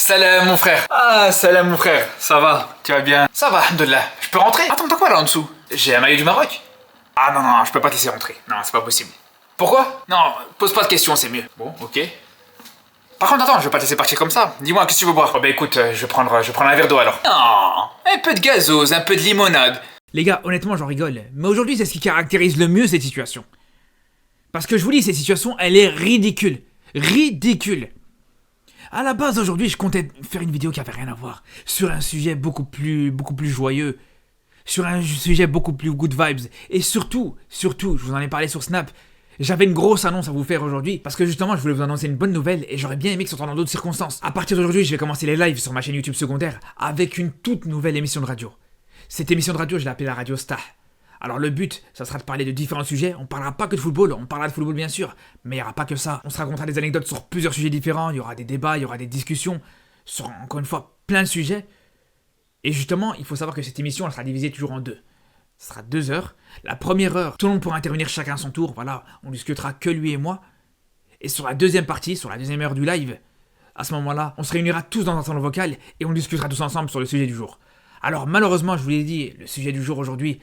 Salam mon frère. Ah, salam mon frère. Ça va? Tu vas bien? Ça va, alhamdoulilah. Je peux rentrer? Attends, t'as quoi là en dessous? J'ai un maillot du Maroc. Ah non, je peux pas te laisser rentrer. Non, c'est pas possible. Pourquoi? Non, pose pas de questions, c'est mieux. Bon, ok. Par contre, attends, je vais pas te laisser partir comme ça. Dis-moi, qu'est-ce que tu veux boire? Oh bah écoute, je vais prendre un verre d'eau alors. Non, un peu de gazeuse, un peu de limonade. Les gars, honnêtement, j'en rigole. Mais aujourd'hui, c'est ce qui caractérise le mieux cette situation. Parce que je vous dis, cette situation, elle est ridicule. Ridicule. À la base, aujourd'hui, je comptais faire une vidéo qui avait rien à voir. Sur un sujet beaucoup plus joyeux. Sur un sujet beaucoup plus good vibes. Et surtout, je vous en ai parlé sur Snap. J'avais une grosse annonce à vous faire aujourd'hui. Parce que justement, je voulais vous annoncer une bonne nouvelle. Et j'aurais bien aimé que ce soit dans d'autres circonstances. À partir d'aujourd'hui, je vais commencer les lives sur ma chaîne YouTube secondaire. Avec une toute nouvelle émission de radio. Cette émission de radio, je l'ai appelée la Radio Star. Alors le but, ça sera de parler de différents sujets. On parlera pas que de football, on parlera de football bien sûr, mais il n'y aura pas que ça. On se racontera des anecdotes sur plusieurs sujets différents, il y aura des débats, il y aura des discussions, sur encore une fois plein de sujets. Et justement, il faut savoir que cette émission, elle sera divisée toujours en deux. Ce sera 2 heures. La première heure, tout le monde pourra intervenir chacun à son tour, voilà, on discutera que lui et moi. Et sur la deuxième partie, sur la deuxième heure du live, à ce moment-là, on se réunira tous dans un salon vocal et on discutera tous ensemble sur le sujet du jour. Alors malheureusement, je vous l'ai dit, le sujet du jour aujourd'hui,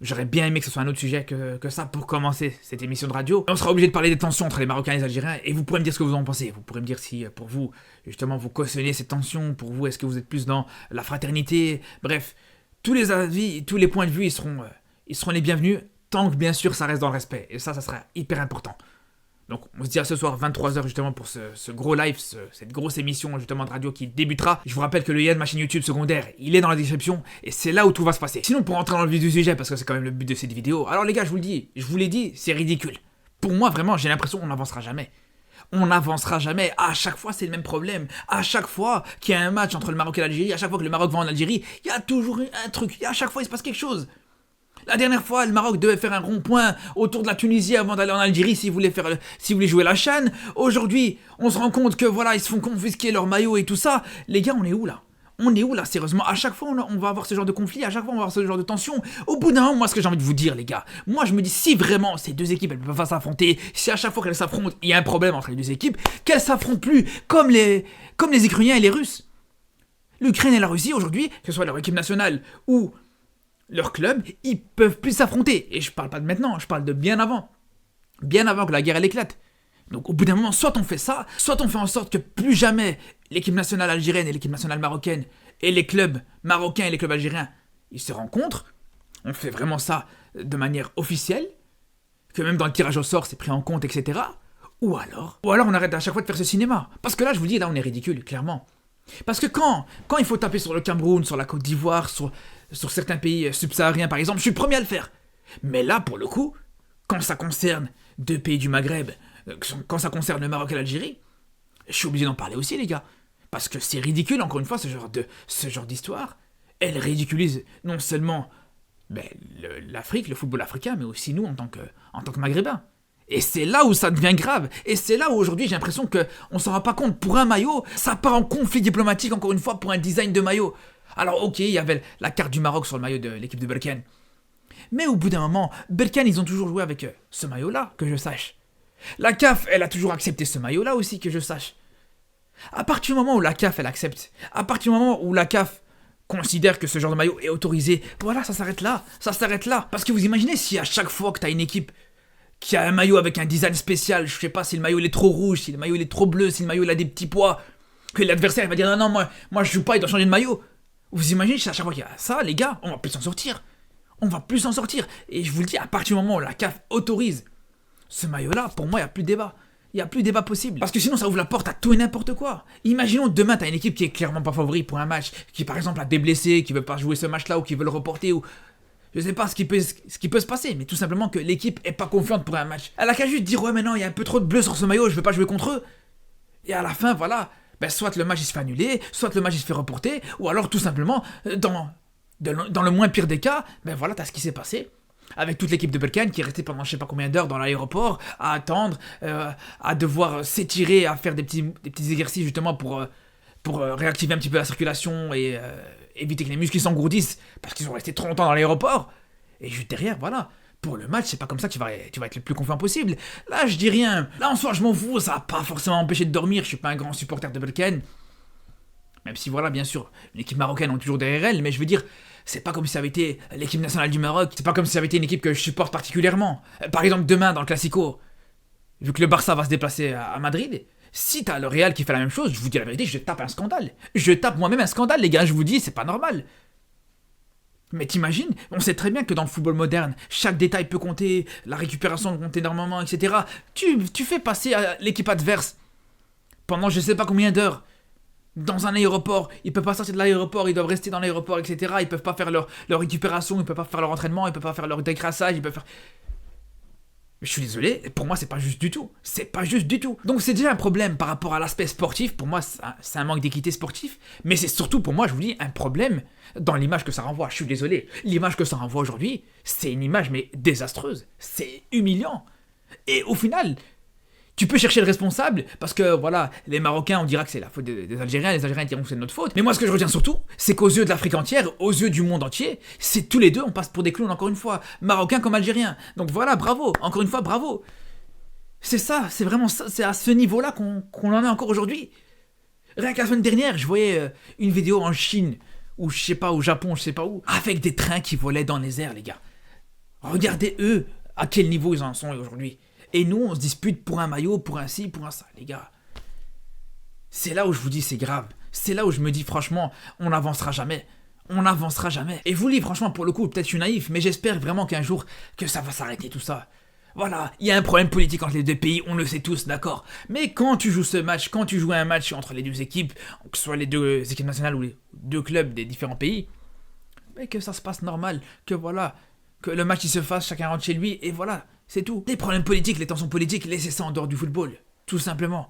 j'aurais bien aimé que ce soit un autre sujet que ça pour commencer cette émission de radio. Et on sera obligé de parler des tensions entre les Marocains et les Algériens et vous pourrez me dire ce que vous en pensez. Vous pourrez me dire si pour vous, justement, vous cautionnez ces tensions, pour vous, est-ce que vous êtes plus dans la fraternité. Bref, tous les avis, tous les points de vue, ils seront les bienvenus tant que bien sûr ça reste dans le respect. Et ça sera hyper important. Donc on se dit à ce soir 23h justement pour ce gros live, cette grosse émission justement de radio qui débutera. Je vous rappelle que le lien de ma chaîne YouTube secondaire, il est dans la description et c'est là où tout va se passer. Sinon pour rentrer dans le vif du sujet, parce que c'est quand même le but de cette vidéo, alors les gars je vous l'ai dit, c'est ridicule. Pour moi vraiment j'ai l'impression qu'on n'avancera jamais. On n'avancera jamais, à chaque fois c'est le même problème. À chaque fois qu'il y a un match entre le Maroc et l'Algérie, à chaque fois que le Maroc va en Algérie, il y a toujours un truc, à chaque fois il se passe quelque chose. La dernière fois, le Maroc devait faire un rond-point autour de la Tunisie avant d'aller en Algérie s'ils voulaient jouer la CHAN. Aujourd'hui, on se rend compte que voilà, ils se font confisquer leur maillot et tout ça. Les gars, on est où là? On est où là, sérieusement? À chaque fois, on va avoir ce genre de conflit, à chaque fois, on va avoir ce genre de tension. Au bout d'un moment, moi, ce que j'ai envie de vous dire, les gars, moi, je me dis, si vraiment ces deux équipes, elles peuvent pas s'affronter, si à chaque fois qu'elles s'affrontent, il y a un problème entre les deux équipes, qu'elles s'affrontent plus comme les Ukrainiens et les Russes. L'Ukraine et la Russie, aujourd'hui, que ce soit leur équipe nationale ou leur club, ils peuvent plus s'affronter. Et je parle pas de maintenant, je parle de bien avant. Bien avant que la guerre elle éclate. Donc au bout d'un moment, soit on fait ça, soit on fait en sorte que plus jamais l'équipe nationale algérienne et l'équipe nationale marocaine et les clubs marocains et les clubs algériens, ils se rencontrent. On fait vraiment ça de manière officielle, que même dans le tirage au sort c'est pris en compte, etc. Ou alors on arrête à chaque fois de faire ce cinéma. Parce que là, je vous dis, là on est ridicule, clairement. Parce que quand il faut taper sur le Cameroun, sur la Côte d'Ivoire, sur certains pays subsahariens par exemple, je suis le premier à le faire. Mais là, pour le coup, quand ça concerne deux pays du Maghreb, quand ça concerne le Maroc et l'Algérie, je suis obligé d'en parler aussi, les gars. Parce que c'est ridicule, encore une fois, ce genre d'histoire. Elle ridiculise non seulement l'Afrique, le football africain, mais aussi nous en tant que Maghrébins. Et c'est là où ça devient grave. Et c'est là où aujourd'hui j'ai l'impression qu'on s'en rend pas compte. Pour un maillot, ça part en conflit diplomatique encore une fois pour un design de maillot. Alors ok, il y avait la carte du Maroc sur le maillot de l'équipe de Berkane. Mais au bout d'un moment, Berkane ils ont toujours joué avec ce maillot-là, que je sache. La CAF, elle a toujours accepté ce maillot-là aussi, que je sache. À partir du moment où la CAF, elle accepte, à partir du moment où la CAF considère que ce genre de maillot est autorisé, voilà, ça s'arrête là. Parce que vous imaginez si à chaque fois que t'as une équipe qui a un maillot avec un design spécial, je sais pas si le maillot il est trop rouge, si le maillot il est trop bleu, si le maillot il a des petits pois, que l'adversaire va dire non, moi je joue pas, il doit changer de maillot. Vous imaginez si à chaque fois qu'il y a ça, les gars, on va plus s'en sortir. Et je vous le dis, à partir du moment où la CAF autorise ce maillot-là, pour moi, il n'y a plus de débat. Il n'y a plus de débat possible. Parce que sinon, ça ouvre la porte à tout et n'importe quoi. Imaginons demain, tu as une équipe qui est clairement pas favorite pour un match, qui par exemple a des blessés, qui veut pas jouer ce match-là ou qui veut le reporter ou je sais pas ce qui peut se passer, mais tout simplement que l'équipe est pas confiante pour un match. Elle a qu'à juste dire ouais mais non, il y a un peu trop de bleu sur ce maillot, je veux pas jouer contre eux. Et à la fin, voilà, soit le match il se fait annuler, soit le match il se fait reporter, ou alors tout simplement, dans le moins pire des cas, voilà, t'as ce qui s'est passé. Avec toute l'équipe de Berkane qui est restée pendant je sais pas combien d'heures dans l'aéroport, à attendre, à devoir s'étirer, à faire des petits exercices justement pour réactiver un petit peu la circulation et éviter que les muscles s'engourdissent parce qu'ils sont restés trop longtemps dans l'aéroport. Et juste derrière, voilà, pour le match, c'est pas comme ça que tu vas être le plus confiant possible. Là, je dis rien. Là, en soi, je m'en fous, ça va pas forcément empêcher de dormir, je suis pas un grand supporter de Berkane. Même si voilà, bien sûr, l'équipe marocaine ont toujours derrière elle, mais je veux dire, c'est pas comme si ça avait été l'équipe nationale du Maroc, c'est pas comme si ça avait été une équipe que je supporte particulièrement. Par exemple, demain, dans le Classico, vu que le Barça va se déplacer à Madrid, si t'as le Real qui fait la même chose, je vous dis la vérité, je tape un scandale. Je tape moi-même un scandale, les gars, je vous dis, c'est pas normal. Mais t'imagines, on sait très bien que dans le football moderne, chaque détail peut compter, la récupération compte énormément, etc. Tu fais passer l'équipe adverse pendant je sais pas combien d'heures dans un aéroport, ils peuvent pas sortir de l'aéroport, ils doivent rester dans l'aéroport, etc. Ils peuvent pas faire leur récupération, ils peuvent pas faire leur entraînement, ils peuvent pas faire leur décrassage, ils peuvent faire... Je suis désolé, pour moi c'est pas juste du tout. C'est pas juste du tout. Donc c'est déjà un problème par rapport à l'aspect sportif, pour moi c'est un manque d'équité sportif, mais c'est surtout pour moi, je vous dis, un problème dans l'image que ça renvoie. Je suis désolé, l'image que ça renvoie aujourd'hui, c'est une image mais désastreuse, c'est humiliant. Et au final... Tu peux chercher le responsable, parce que voilà, les Marocains, on dira que c'est la faute des Algériens, les Algériens diront que c'est de notre faute. Mais moi, ce que je retiens surtout, c'est qu'aux yeux de l'Afrique entière, aux yeux du monde entier, c'est tous les deux, on passe pour des clowns, encore une fois, Marocains comme Algériens. Donc voilà, bravo, encore une fois, bravo. C'est ça, c'est vraiment ça, c'est à ce niveau-là qu'on en est encore aujourd'hui. Rien que la semaine dernière, je voyais une vidéo en Chine, ou je sais pas, au Japon, je sais pas où, avec des trains qui volaient dans les airs, les gars. Regardez eux, à quel niveau ils en sont aujourd'hui. Et nous, on se dispute pour un maillot, pour un ci, pour un ça, les gars. C'est là où je vous dis, c'est grave. C'est là où je me dis, franchement, on n'avancera jamais. On n'avancera jamais. Et vous, franchement, pour le coup, peut-être je suis naïf, mais j'espère vraiment qu'un jour, que ça va s'arrêter tout ça. Voilà, il y a un problème politique entre les deux pays, on le sait tous, d'accord. Mais quand tu joues ce match, quand tu joues un match entre les deux équipes, que ce soit les deux équipes nationales ou les deux clubs des différents pays, mais que ça se passe normal, que voilà, que le match il se fasse, chacun rentre chez lui, et voilà. C'est tout. Les problèmes politiques, les tensions politiques, laissez ça en dehors du football. Tout simplement.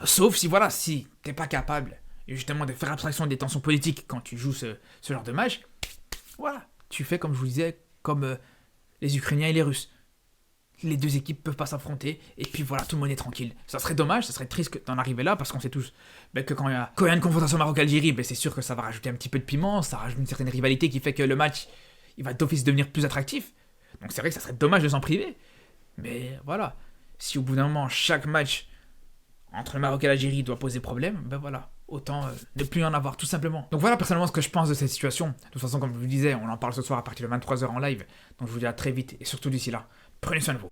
Sauf si, voilà, si t'es pas capable, justement, de faire abstraction des tensions politiques quand tu joues ce genre de match, voilà. Tu fais, comme je vous disais, comme les Ukrainiens et les Russes. Les deux équipes peuvent pas s'affronter, et puis voilà, tout le monde est tranquille. Ça serait dommage, ça serait triste d'en arriver là, parce qu'on sait tous que quand il y a une confrontation Maroc-Algérie, c'est sûr que ça va rajouter un petit peu de piment, ça rajoute une certaine rivalité qui fait que le match, il va d'office devenir plus attractif. Donc c'est vrai que ça serait dommage de s'en priver. Mais voilà, si au bout d'un moment, chaque match entre le Maroc et l'Algérie doit poser problème, ben voilà, autant ne plus en avoir, tout simplement. Donc voilà personnellement ce que je pense de cette situation. De toute façon, comme je vous disais, on en parle ce soir à partir de 23h en live. Donc je vous dis à très vite, et surtout d'ici là, prenez soin de vous.